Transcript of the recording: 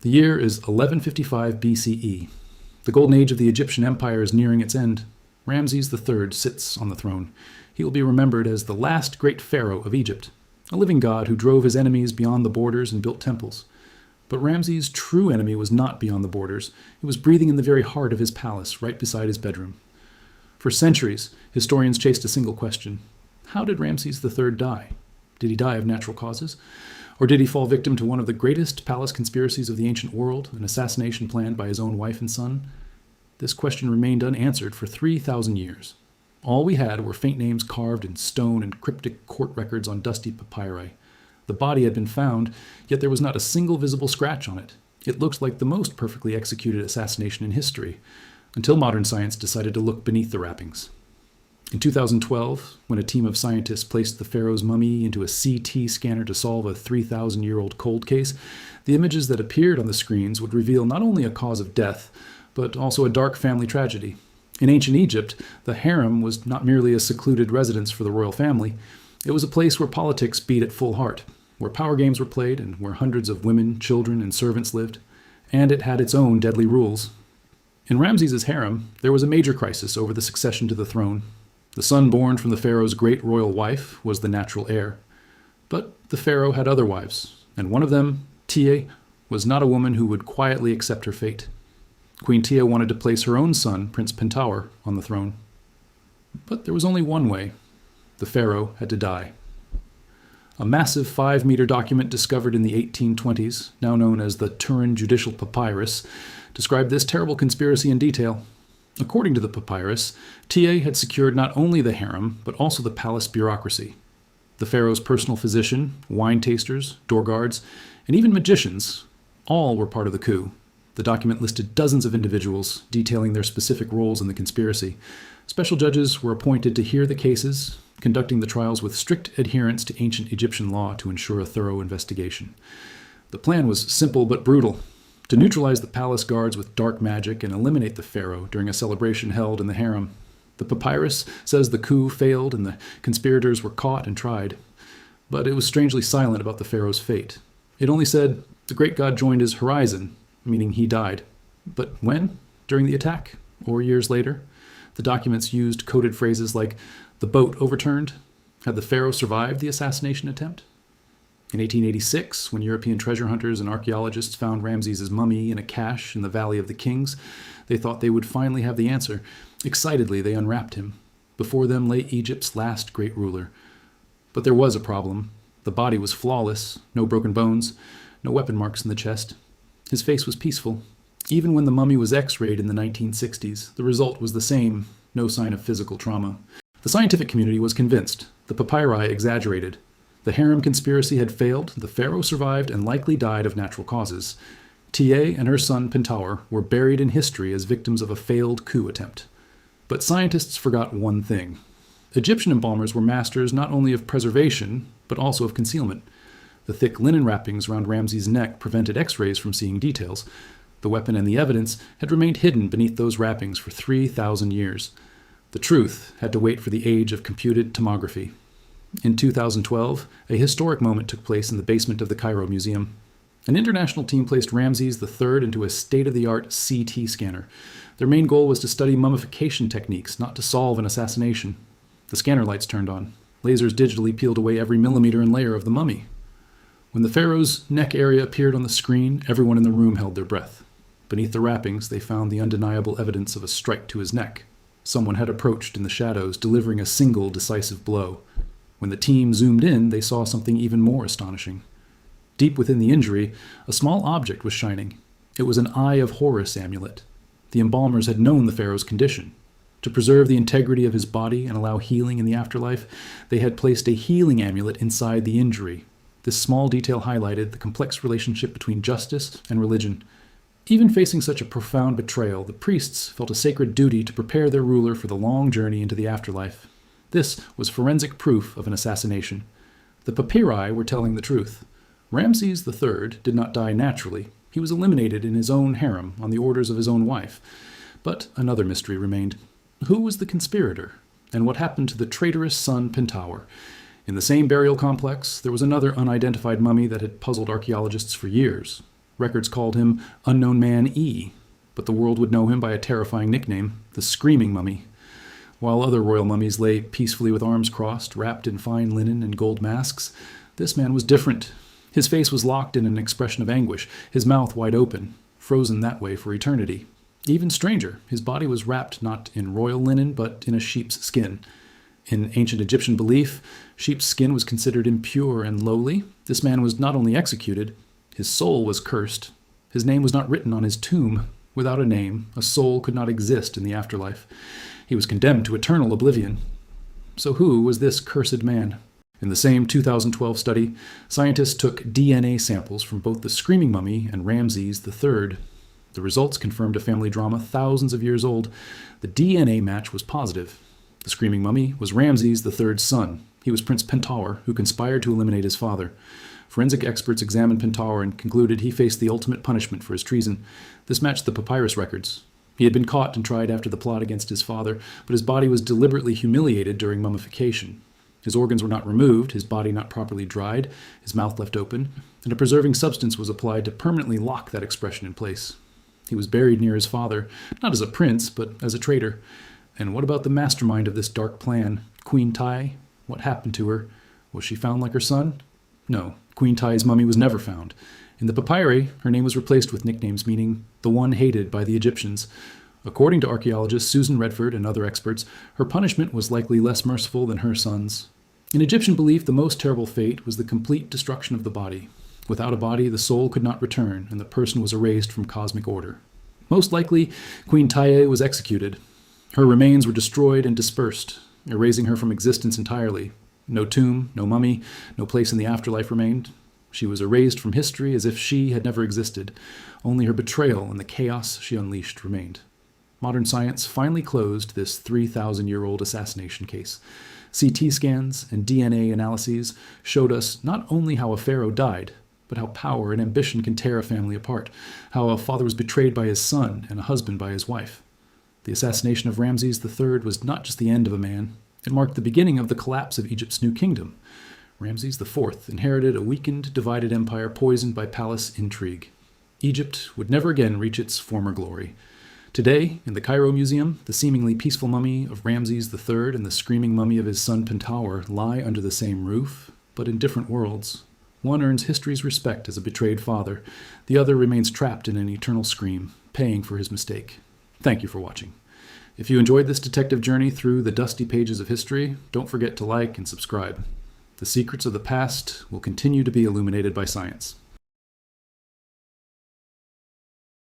The year is 1155 BCE. The golden age of the Egyptian Empire is nearing its end. Ramses III sits on the throne. He will be remembered as the last great pharaoh of Egypt, a living god who drove his enemies beyond the borders and built temples. But Ramses' true enemy was not beyond the borders. He was breathing in the very heart of his palace, right beside his bedroom. For centuries, historians chased a single question. How did Ramses III die? Did he die of natural causes? Or did he fall victim to one of the greatest palace conspiracies of the ancient world, an assassination planned by his own wife and son? This question remained unanswered for 3,000 years. All we had were faint names carved in stone and cryptic court records on dusty papyri. The body had been found, yet there was not a single visible scratch on it. It looked like the most perfectly executed assassination in history, until modern science decided to look beneath the wrappings. In 2012, when a team of scientists placed the pharaoh's mummy into a CT scanner to solve a 3,000-year-old cold case, the images that appeared on the screens would reveal not only a cause of death, but also a dark family tragedy. In ancient Egypt, the harem was not merely a secluded residence for the royal family. It was a place where politics beat at full heart, where power games were played, and where hundreds of women, children, and servants lived. And it had its own deadly rules. In Ramses' harem, there was a major crisis over the succession to the throne. The son born from the pharaoh's great royal wife was the natural heir. But the pharaoh had other wives, and one of them, Tia, was not a woman who would quietly accept her fate. Queen Tia wanted to place her own son, Prince Pentaur, on the throne. But there was only one way. The pharaoh had to die. A massive 5-meter document discovered in the 1820s, now known as the Turin Judicial Papyrus, described this terrible conspiracy in detail. According to the papyrus, Tia had secured not only the harem, but also the palace bureaucracy. The pharaoh's personal physician, wine tasters, door guards, and even magicians, all were part of the coup. The document listed dozens of individuals, detailing their specific roles in the conspiracy. Special judges were appointed to hear the cases, conducting the trials with strict adherence to ancient Egyptian law to ensure a thorough investigation. The plan was simple but brutal: to neutralize the palace guards with dark magic and eliminate the pharaoh during a celebration held in the harem. The papyrus says the coup failed and the conspirators were caught and tried. But it was strangely silent about the pharaoh's fate. It only said the great god joined his horizon, meaning he died. But when? During the attack? Or years later? The documents used coded phrases like, the boat overturned. Had the pharaoh survived the assassination attempt? In 1886, when European treasure hunters and archaeologists found Ramses' mummy in a cache in the Valley of the Kings, they thought they would finally have the answer. Excitedly, they unwrapped him. Before them lay Egypt's last great ruler. But there was a problem. The body was flawless, no broken bones, no weapon marks in the chest. His face was peaceful. Even when the mummy was x-rayed in the 1960s, the result was the same, no sign of physical trauma. The scientific community was convinced. The papyri exaggerated. The harem conspiracy had failed, the pharaoh survived and likely died of natural causes. Tia and her son Pentaur were buried in history as victims of a failed coup attempt. But scientists forgot one thing. Egyptian embalmers were masters not only of preservation, but also of concealment. The thick linen wrappings around Ramses' neck prevented x-rays from seeing details. The weapon and the evidence had remained hidden beneath those wrappings for 3,000 years. The truth had to wait for the age of computed tomography. In 2012, a historic moment took place in the basement of the Cairo Museum. An international team placed Ramses III into a state-of-the-art CT scanner. Their main goal was to study mummification techniques, not to solve an assassination. The scanner lights turned on. Lasers digitally peeled away every millimeter and layer of the mummy. When the pharaoh's neck area appeared on the screen, everyone in the room held their breath. Beneath the wrappings, they found the undeniable evidence of a strike to his neck. Someone had approached in the shadows, delivering a single decisive blow. When the team zoomed in, they saw something even more astonishing. Deep within the injury, a small object was shining. It was an Eye of Horus amulet. The embalmers had known the pharaoh's condition. To preserve the integrity of his body and allow healing in the afterlife, they had placed a healing amulet inside the injury. This small detail highlighted the complex relationship between justice and religion. Even facing such a profound betrayal, the priests felt a sacred duty to prepare their ruler for the long journey into the afterlife. This was forensic proof of an assassination. The papyri were telling the truth. Ramses III did not die naturally. He was eliminated in his own harem on the orders of his own wife. But another mystery remained. Who was the conspirator? And what happened to the traitorous son Pentaur? In the same burial complex, there was another unidentified mummy that had puzzled archaeologists for years. Records called him Unknown Man E, but the world would know him by a terrifying nickname, the Screaming Mummy. While other royal mummies lay peacefully with arms crossed, wrapped in fine linen and gold masks, this man was different. His face was locked in an expression of anguish, his mouth wide open, frozen that way for eternity. Even stranger, his body was wrapped not in royal linen, but in a sheep's skin. In ancient Egyptian belief, sheep's skin was considered impure and lowly. This man was not only executed, his soul was cursed. His name was not written on his tomb. Without a name, a soul could not exist in the afterlife. He was condemned to eternal oblivion. So who was this cursed man? In the same 2012 study, scientists took DNA samples from both the Screaming Mummy and Ramesses III. The results confirmed a family drama thousands of years old. The DNA match was positive. The Screaming Mummy was Ramesses III's son. He was Prince Pentaur, who conspired to eliminate his father. Forensic experts examined Pentaur and concluded he faced the ultimate punishment for his treason. This matched the papyrus records. He had been caught and tried after the plot against his father, but his body was deliberately humiliated during mummification. His organs were not removed, his body not properly dried, his mouth left open, and a preserving substance was applied to permanently lock that expression in place. He was buried near his father, not as a prince, but as a traitor. And what about the mastermind of this dark plan, Queen Tai? What happened to her? Was she found like her son? No, Queen Tai's mummy was never found. In the papyri, her name was replaced with nicknames meaning the one hated by the Egyptians. According to archaeologist Susan Redford and other experts, her punishment was likely less merciful than her son's. In Egyptian belief, the most terrible fate was the complete destruction of the body. Without a body, the soul could not return, and the person was erased from cosmic order. Most likely, Queen Taye was executed. Her remains were destroyed and dispersed, erasing her from existence entirely. No tomb, no mummy, no place in the afterlife remained. She was erased from history as if she had never existed. Only her betrayal and the chaos she unleashed remained. Modern science finally closed this 3,000-year-old assassination case. CT scans and DNA analyses showed us not only how a pharaoh died, but how power and ambition can tear a family apart, how a father was betrayed by his son and a husband by his wife. The assassination of Ramesses III was not just the end of a man. It marked the beginning of the collapse of Egypt's new kingdom. Ramesses IV inherited a weakened, divided empire poisoned by palace intrigue. Egypt would never again reach its former glory. Today, in the Cairo Museum, the seemingly peaceful mummy of Ramesses III and the screaming mummy of his son Pentaur lie under the same roof, but in different worlds. One earns history's respect as a betrayed father. The other remains trapped in an eternal scream, paying for his mistake. Thank you for watching. If you enjoyed this detective journey through the dusty pages of history, don't forget to like and subscribe. The secrets of the past will continue to be illuminated by science.